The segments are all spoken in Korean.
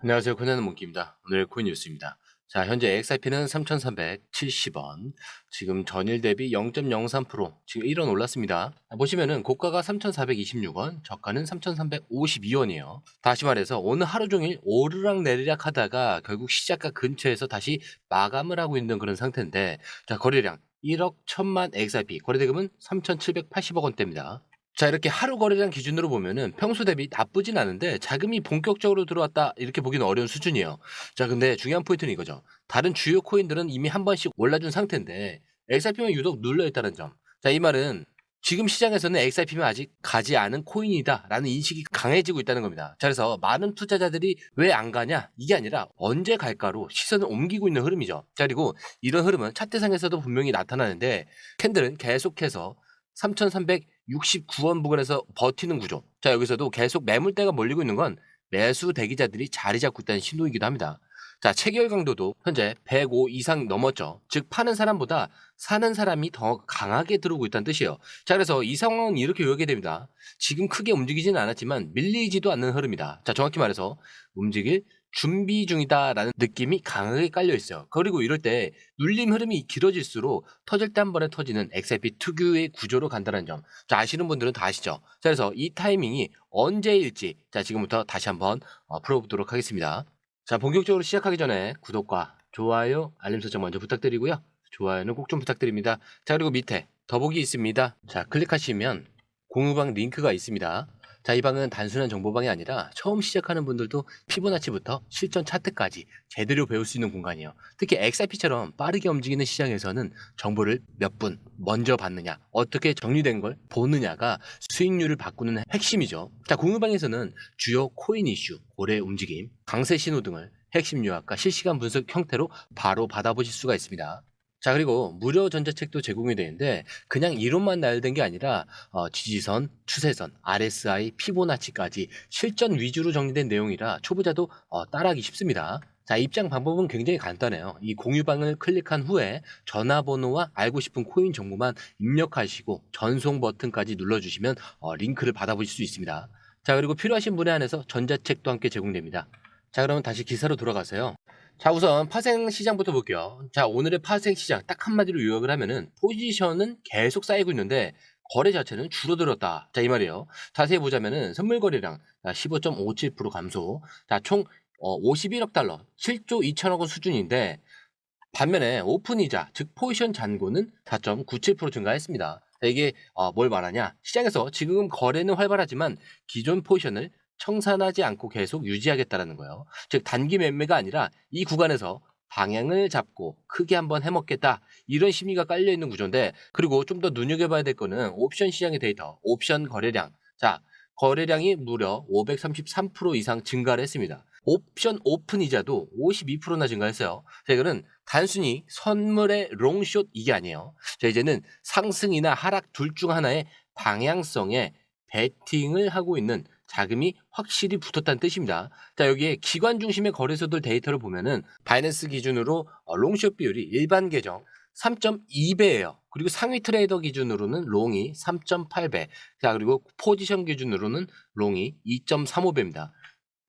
안녕하세요. 코난의 몽키입니다. 오늘 코인 뉴스입니다. 자, 현재 XRP는 3,370원, 지금 전일 대비 0.03%, 지금 1원 올랐습니다. 보시면은 고가가 3,426원, 저가는 3,352원이에요. 다시 말해서 오늘 하루 종일 오르락 내리락 하다가 결국 시작가 근처에서 다시 마감을 하고 있는 그런 상태인데, 자, 거래량 1억 1천만 XRP, 거래대금은 3,780억 원대입니다. 자, 이렇게 하루 거래량 기준으로 보면은 평소 대비 나쁘진 않은데 자금이 본격적으로 들어왔다 이렇게 보기는 어려운 수준이에요. 자, 근데 중요한 포인트는 이거죠. 다른 주요 코인들은 이미 한 번씩 올라준 상태인데 XRP만 유독 눌려있다는 점. 자, 이 말은 지금 시장에서는 XRP만 아직 가지 않은 코인이다라는 인식이 강해지고 있다는 겁니다. 자, 그래서 많은 투자자들이 왜 안 가냐? 이게 아니라 언제 갈까로 시선을 옮기고 있는 흐름이죠. 자, 그리고 이런 흐름은 차트상에서도 분명히 나타나는데 캔들은 계속해서 3,369원 부근에서 버티는 구조. 자, 여기서도 계속 매물대가 몰리고 있는 건 매수 대기자들이 자리 잡고 있다는 신호이기도 합니다. 자, 체결 강도도 현재 105 이상 넘었죠. 즉 파는 사람보다 사는 사람이 더 강하게 들어오고 있다는 뜻이에요. 자, 그래서 이 상황은 이렇게 요약이 됩니다. 지금 크게 움직이지는 않았지만 밀리지도 않는 흐름이다. 자, 정확히 말해서 움직일 준비 중이다라는 느낌이 강하게 깔려 있어요. 그리고 이럴 때 눌림 흐름이 길어질수록 터질 때 한 번에 터지는 XRP 특유의 구조로 간다는 점. 자, 아시는 분들은 다 아시죠? 자, 그래서 이 타이밍이 언제일지 자, 지금부터 다시 한번 풀어보도록 하겠습니다. 자, 본격적으로 시작하기 전에 구독과 좋아요, 알림 설정 먼저 부탁드리고요. 좋아요는 꼭 좀 부탁드립니다. 자, 그리고 밑에 더보기 있습니다. 자, 클릭하시면 공유방 링크가 있습니다. 자, 이 방은 단순한 정보방이 아니라 처음 시작하는 분들도 피보나치부터 실전 차트까지 제대로 배울 수 있는 공간이에요. 특히 XRP처럼 빠르게 움직이는 시장에서는 정보를 몇 분 먼저 받느냐, 어떻게 정리된 걸 보느냐가 수익률을 바꾸는 핵심이죠. 자, 공유방에서는 주요 코인 이슈, 고래 움직임, 강세 신호 등을 핵심 요약과 실시간 분석 형태로 바로 받아보실 수가 있습니다. 자, 그리고 무료 전자책도 제공이 되는데 그냥 이론만 나열된 게 아니라 지지선, 추세선, RSI, 피보나치까지 실전 위주로 정리된 내용이라 초보자도 따라하기 쉽습니다. 자, 입장 방법은 굉장히 간단해요. 이 공유방을 클릭한 후에 전화번호와 알고 싶은 코인 정보만 입력하시고 전송 버튼까지 눌러주시면 링크를 받아보실 수 있습니다. 자, 그리고 필요하신 분에 한해서 전자책도 함께 제공됩니다. 자, 그러면 다시 기사로 돌아가세요. 자, 우선 파생 시장부터 볼게요. 자, 오늘의 파생 시장 딱 한마디로 요약을 하면은 포지션은 계속 쌓이고 있는데 거래 자체는 줄어들었다. 자, 이 말이에요. 자세히 보자면은 선물 거래량 15.57% 감소. 자, 총 51억 달러, 7조 2천억 원 수준인데 반면에 오픈 이자, 즉 포지션 잔고는 4.97% 증가했습니다. 자, 이게 뭘 말하냐? 시장에서 지금 거래는 활발하지만 기존 포지션을 청산하지 않고 계속 유지하겠다라는 거예요. 즉 단기 매매가 아니라 이 구간에서 방향을 잡고 크게 한번 해먹겠다 이런 심리가 깔려 있는 구조인데, 그리고 좀 더 눈여겨봐야 될 거는 옵션 시장의 데이터, 옵션 거래량. 자, 거래량이 무려 533% 이상 증가를 했습니다. 옵션 오픈 이자도 52%나 증가했어요. 자, 이거는 단순히 선물의 롱숏 이게 아니에요. 자, 이제는 상승이나 하락 둘 중 하나의 방향성에 베팅을 하고 있는 자금이 확실히 붙었다는 뜻입니다. 자, 여기에 기관 중심의 거래소들 데이터를 보면은 바이낸스 기준으로 롱숏 비율이 일반 계정 3.2배예요. 그리고 상위 트레이더 기준으로는 롱이 3.8배. 자, 그리고 포지션 기준으로는 롱이 2.35배입니다.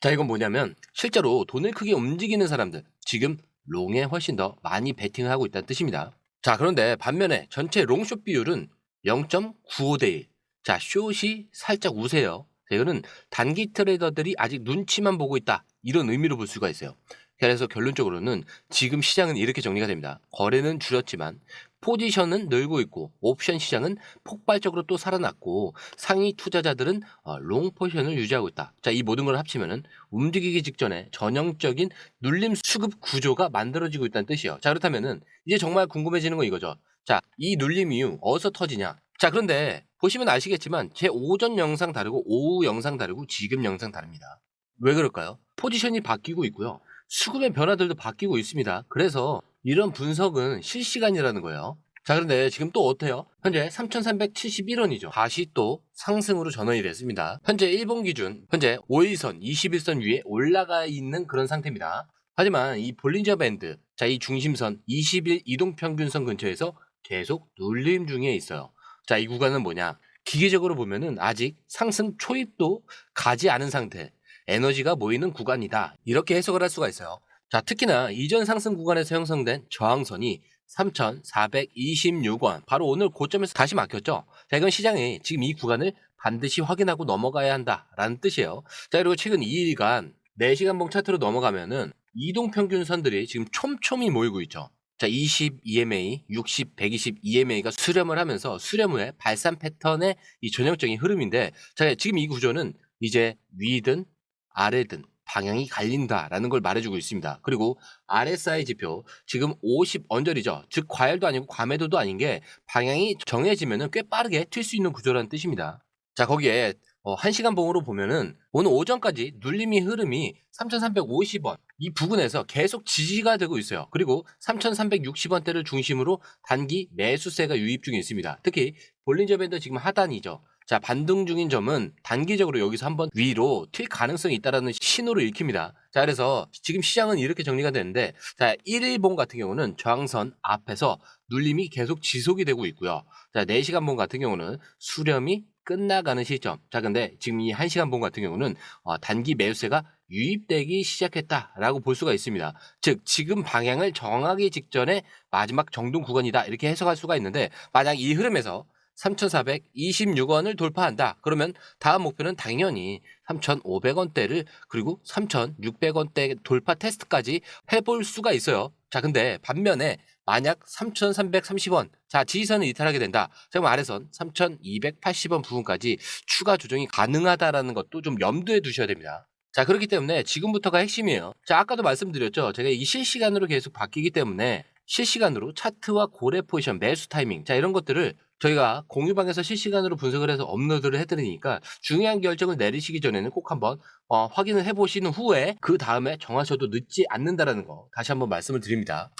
자, 이건 뭐냐면 실제로 돈을 크게 움직이는 사람들, 지금 롱에 훨씬 더 많이 베팅을 하고 있다는 뜻입니다. 자, 그런데 반면에 전체 롱숏 비율은 0.95대 1. 자, 숏이 살짝 우세요. 자, 이거는 단기 트레이더들이 아직 눈치만 보고 있다, 이런 의미로 볼 수가 있어요. 그래서 결론적으로는 지금 시장은 이렇게 정리가 됩니다. 거래는 줄었지만 포지션은 늘고 있고 옵션 시장은 폭발적으로 또 살아났고 상위 투자자들은 롱 포지션을 유지하고 있다. 자, 이 모든 걸 합치면은 움직이기 직전에 전형적인 눌림 수급 구조가 만들어지고 있다는 뜻이에요. 자, 그렇다면은 이제 정말 궁금해지는 건 이거죠. 자, 이 눌림 이후 어디서 터지냐? 자, 그런데 보시면 아시겠지만 제 오전 영상 다르고 오후 영상 다르고 지금 영상 다릅니다. 왜 그럴까요? 포지션이 바뀌고 있고요. 수급의 변화들도 바뀌고 있습니다. 그래서 이런 분석은 실시간이라는 거예요. 자, 그런데 지금 또 어때요? 현재 3,371원이죠. 다시 또 상승으로 전환이 됐습니다. 현재 일본 기준, 현재 5일선, 21선 위에 올라가 있는 그런 상태입니다. 하지만 이 볼린저 밴드, 자, 이 중심선 20일 이동평균선 근처에서 계속 눌림 중에 있어요. 자, 이 구간은 뭐냐? 기계적으로 보면은 아직 상승 초입도 가지 않은 상태. 에너지가 모이는 구간이다. 이렇게 해석을 할 수가 있어요. 자, 특히나 이전 상승 구간에서 형성된 저항선이 3,426원. 바로 오늘 고점에서 다시 막혔죠. 자, 이건 시장이 지금 이 구간을 반드시 확인하고 넘어가야 한다라는 뜻이에요. 자, 그리고 최근 2일간 4시간봉 차트로 넘어가면은 이동평균선들이 지금 촘촘히 모이고 있죠. 자, 20 EMA, 60, 120 EMA가 수렴을 하면서 수렴 후에 발산 패턴의 이 전형적인 흐름인데, 자, 지금 이 구조는 이제 위든 아래든 방향이 갈린다라는 걸 말해주고 있습니다. 그리고 RSI 지표 지금 50 언저리죠. 즉 과열도 아니고 과매도도 아닌 게 방향이 정해지면은 꽤 빠르게 튈 수 있는 구조라는 뜻입니다. 자, 거기에 1시간 봉으로 보면은 오늘 오전까지 눌림이 흐름이 3,350원 이 부근에서 계속 지지가 되고 있어요. 그리고 3,360원대를 중심으로 단기 매수세가 유입 중에 있습니다. 특히 볼린저 밴드 지금 하단이죠. 자, 반등 중인 점은 단기적으로 여기서 한번 위로 튈 가능성이 있다는 신호를 읽힙니다. 자, 그래서 지금 시장은 이렇게 정리가 되는데, 자, 1일봉 같은 경우는 저항선 앞에서 눌림이 계속 지속이 되고 있고요. 자, 4시간봉 같은 경우는 수렴이 끝나가는 시점. 자, 근데 지금 이 1시간봉 같은 경우는 단기 매수세가 유입되기 시작했다라고 볼 수가 있습니다. 즉, 지금 방향을 정하기 직전에 마지막 정동 구간이다. 이렇게 해석할 수가 있는데, 만약 이 흐름에서 3,426원을 돌파한다. 그러면 다음 목표는 당연히 3,500원대를 그리고 3,600원대 돌파 테스트까지 해볼 수가 있어요. 자, 근데 반면에 만약 3,330원, 자, 지지선을 이탈하게 된다. 제가 아래선 3,280원 부분까지 추가 조정이 가능하다라는 것도 좀 염두에 두셔야 됩니다. 자, 그렇기 때문에 지금부터가 핵심이에요. 자, 아까도 말씀드렸죠. 제가 이 실시간으로 계속 바뀌기 때문에 실시간으로 차트와 고래 포지션, 매수 타이밍, 자, 이런 것들을 저희가 공유방에서 실시간으로 분석을 해서 업로드를 해드리니까 중요한 결정을 내리시기 전에는 꼭 한번 확인을 해보신 후에 그 다음에 정하셔도 늦지 않는다라는 거 다시 한번 말씀을 드립니다.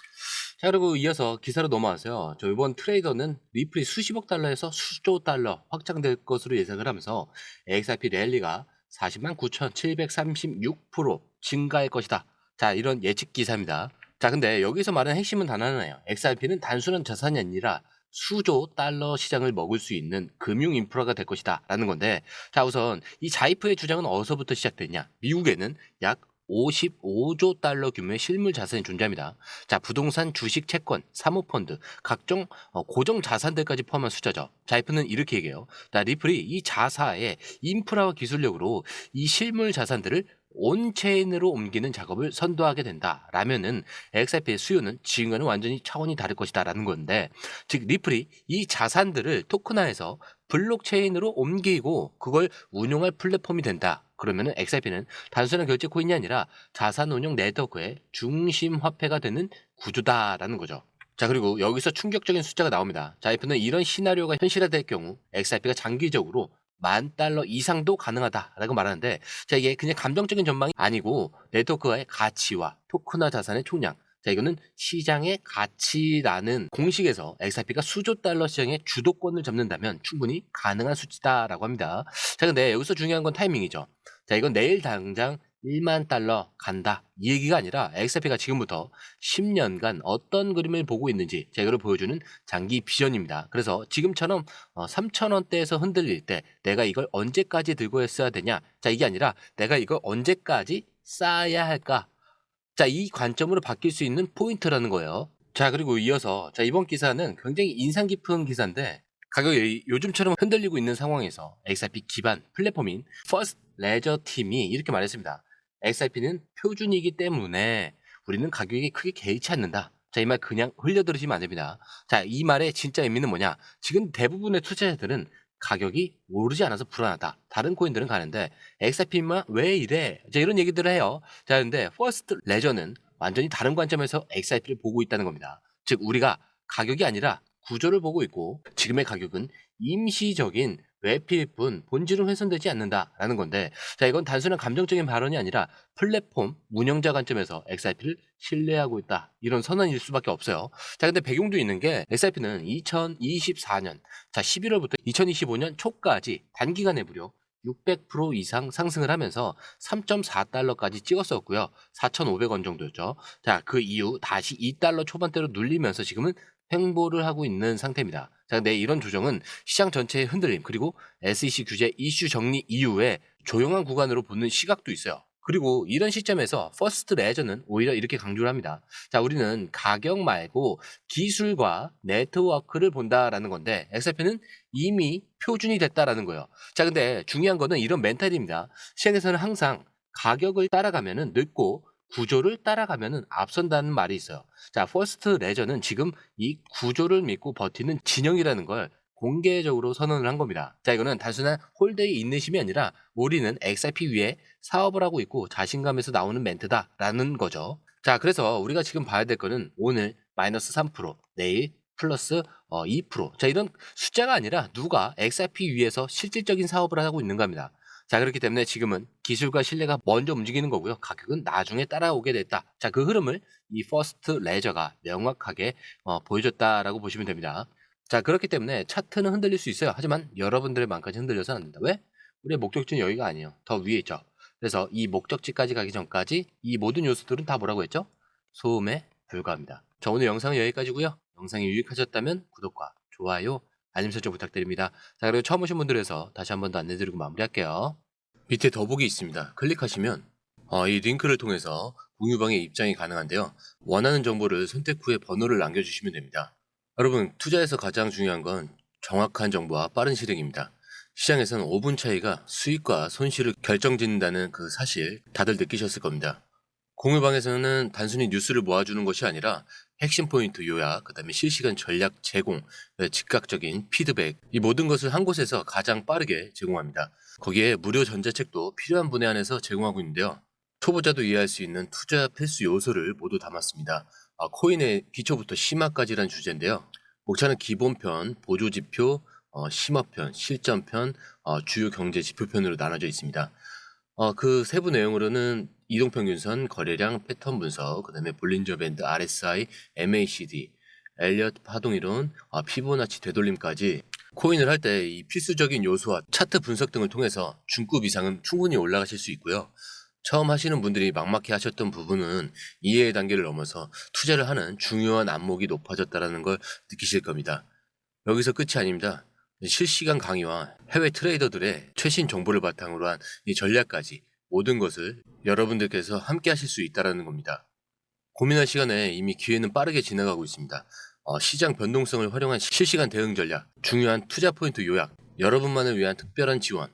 자, 그리고 이어서 기사로 넘어와서요. 저 이번 트레이더는 리플이 수십억 달러에서 수조 달러 확장될 것으로 예상을 하면서 XRP 랠리가 40만 9,736% 증가할 것이다. 자, 이런 예측 기사입니다. 자, 근데 여기서 말하는 핵심은 단 하나예요. XRP는 단순한 자산이 아니라 수조 달러 시장을 먹을 수 있는 금융 인프라가 될 것이다 라는 건데, 자, 우선 이 자이프의 주장은 어디서부터 시작됐냐. 미국에는 약 55조 달러 규모의 실물 자산이 존재합니다. 자, 부동산, 주식, 채권, 사모펀드, 각종 고정 자산들까지 포함한 숫자죠. 자이프는 이렇게 얘기해요. 자, 리플이 이 자사의 인프라와 기술력으로 이 실물 자산들을 온체인으로 옮기는 작업을 선도하게 된다라면은 XRP의 수요는 지금과는 완전히 차원이 다를 것이다라는 건데, 즉 리플이 이 자산들을 토큰화해서 블록체인으로 옮기고 그걸 운용할 플랫폼이 된다. 그러면은 XRP는 단순한 결제 코인이 아니라 자산 운용 네트워크의 중심 화폐가 되는 구조다라는 거죠. 자, 그리고 여기서 충격적인 숫자가 나옵니다. 자이프는 이런 시나리오가 현실화될 경우 XRP가 장기적으로 10,000달러 이상도 가능하다라고 말하는데, 자, 이게 그냥 감정적인 전망이 아니고 네트워크의 가치와 토큰화 자산의 총량, 자, 이거는 시장의 가치라는 공식에서 XRP가 수조 달러 시장의 주도권을 잡는다면 충분히 가능한 수치다라고 합니다. 자, 근데 여기서 중요한 건 타이밍이죠. 자, 이건 내일 당장 1만 달러 간다. 이 얘기가 아니라 XRP가 지금부터 10년간 어떤 그림을 보고 있는지 제거를 보여주는 장기 비전입니다. 그래서 지금처럼 3,000원대에서 흔들릴 때 내가 이걸 언제까지 들고 있어야 되냐. 자, 이게 아니라 내가 이걸 언제까지 쌓아야 할까. 자, 이 관점으로 바뀔 수 있는 포인트라는 거예요. 자, 그리고 이어서 자, 이번 기사는 굉장히 인상 깊은 기사인데, 가격이 요즘처럼 흔들리고 있는 상황에서 XRP 기반 플랫폼인 퍼스트 레저 팀이 이렇게 말했습니다. XRP는 표준이기 때문에 우리는 가격이 크게 개의치 않는다. 자, 이 말 그냥 흘려들으시면 안 됩니다. 자, 이 말의 진짜 의미는 뭐냐? 지금 대부분의 투자자들은 가격이 오르지 않아서 불안하다. 다른 코인들은 가는데 XRP만 왜 이래? 자, 이런 얘기들을 해요. 자, 근데 퍼스트 레저는 완전히 다른 관점에서 XRP를 보고 있다는 겁니다. 즉, 우리가 가격이 아니라 구조를 보고 있고 지금의 가격은 임시적인 외피일 뿐 본질은 훼손되지 않는다라는 건데, 자, 이건 단순한 감정적인 발언이 아니라 플랫폼 운영자 관점에서 XRP를 신뢰하고 있다, 이런 선언일 수밖에 없어요. 자, 근데 배경도 있는 게 XRP는 2024년 자 11월부터 2025년 초까지 단기간에 무려 600% 이상 상승을 하면서 3.4달러까지 찍었었고요. 4,500원 정도였죠. 자, 그 이후 다시 2달러 초반대로 눌리면서 지금은 횡보를 하고 있는 상태입니다. 자, 근데 이런 조정은 시장 전체의 흔들림 그리고 SEC 규제 이슈 정리 이후에 조용한 구간으로 보는 시각도 있어요. 그리고 이런 시점에서 퍼스트 레저는 오히려 이렇게 강조를 합니다. 자, 우리는 가격 말고 기술과 네트워크를 본다라는 건데 XRP는 이미 표준이 됐다라는 거예요. 자, 근데 중요한 거는 이런 멘탈입니다. 시장에서는 항상 가격을 따라가면은 늦고 구조를 따라가면은 앞선다는 말이 있어요. 자, 퍼스트 레저는 지금 이 구조를 믿고 버티는 진영이라는 걸 공개적으로 선언을 한 겁니다. 자, 이거는 단순한 홀드의 인내심이 아니라 우리는 XRP 위에 사업을 하고 있고 자신감에서 나오는 멘트다라는 거죠. 자, 그래서 우리가 지금 봐야 될 거는 오늘 마이너스 3%, 내일 플러스 2%. 자, 이런 숫자가 아니라 누가 XRP 위에서 실질적인 사업을 하고 있는가입니다. 자, 그렇기 때문에 지금은 기술과 신뢰가 먼저 움직이는 거고요. 가격은 나중에 따라오게 됐다. 자, 그 흐름을 이 퍼스트 레저가 명확하게 보여줬다라고 보시면 됩니다. 자, 그렇기 때문에 차트는 흔들릴 수 있어요. 하지만 여러분들의 마음까지 흔들려서는 안 된다. 왜? 우리의 목적지는 여기가 아니에요. 더 위에 있죠. 그래서 이 목적지까지 가기 전까지 이 모든 요소들은 다 뭐라고 했죠? 소음에 불과합니다. 자, 오늘 영상은 여기까지고요. 영상이 유익하셨다면 구독과 좋아요, 알림 설정 부탁드립니다. 자, 그리고 처음 오신 분들에서 다시 한 번 더 안내드리고 마무리할게요. 밑에 더보기 있습니다. 클릭하시면 이 링크를 통해서 공유방에 입장이 가능한데요. 원하는 정보를 선택 후에 번호를 남겨주시면 됩니다. 여러분, 투자에서 가장 중요한 건 정확한 정보와 빠른 실행입니다. 시장에서는 5분 차이가 수익과 손실을 결정짓는다는 그 사실 다들 느끼셨을 겁니다. 공유방에서는 단순히 뉴스를 모아주는 것이 아니라 핵심 포인트 요약, 그 다음에 실시간 전략 제공, 즉각적인 피드백, 이 모든 것을 한 곳에서 가장 빠르게 제공합니다. 거기에 무료 전자책도 필요한 분에 한해서 제공하고 있는데요. 초보자도 이해할 수 있는 투자 필수 요소를 모두 담았습니다. 코인의 기초부터 심화까지란 주제인데요. 목차는 기본편, 보조지표, 심화편, 실전편, 주요 경제 지표편으로 나눠져 있습니다. 그 세부 내용으로는 이동평균선, 거래량, 패턴 분석, 그 다음에 볼린저 밴드, RSI, MACD, 엘리엇 파동이론, 피보나치 되돌림까지 코인을 할 때 이 필수적인 요소와 차트 분석 등을 통해서 중급 이상은 충분히 올라가실 수 있고요. 처음 하시는 분들이 막막해 하셨던 부분은 이해의 단계를 넘어서 투자를 하는 중요한 안목이 높아졌다는 걸 느끼실 겁니다. 여기서 끝이 아닙니다. 실시간 강의와 해외 트레이더들의 최신 정보를 바탕으로 한 이 전략까지 모든 것을 여러분들께서 함께 하실 수 있다는 겁니다. 고민할 시간에 이미 기회는 빠르게 지나가고 있습니다. 시장 변동성을 활용한 실시간 대응 전략, 중요한 투자 포인트 요약, 여러분만을 위한 특별한 지원.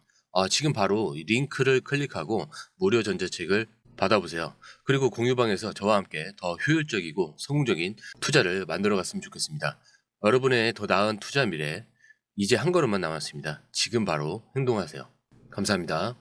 지금 바로 이 링크를 클릭하고 무료 전자책을 받아보세요. 그리고 공유방에서 저와 함께 더 효율적이고 성공적인 투자를 만들어 갔으면 좋겠습니다. 여러분의 더 나은 투자 미래, 이제 한 걸음만 남았습니다. 지금 바로 행동하세요. 감사합니다.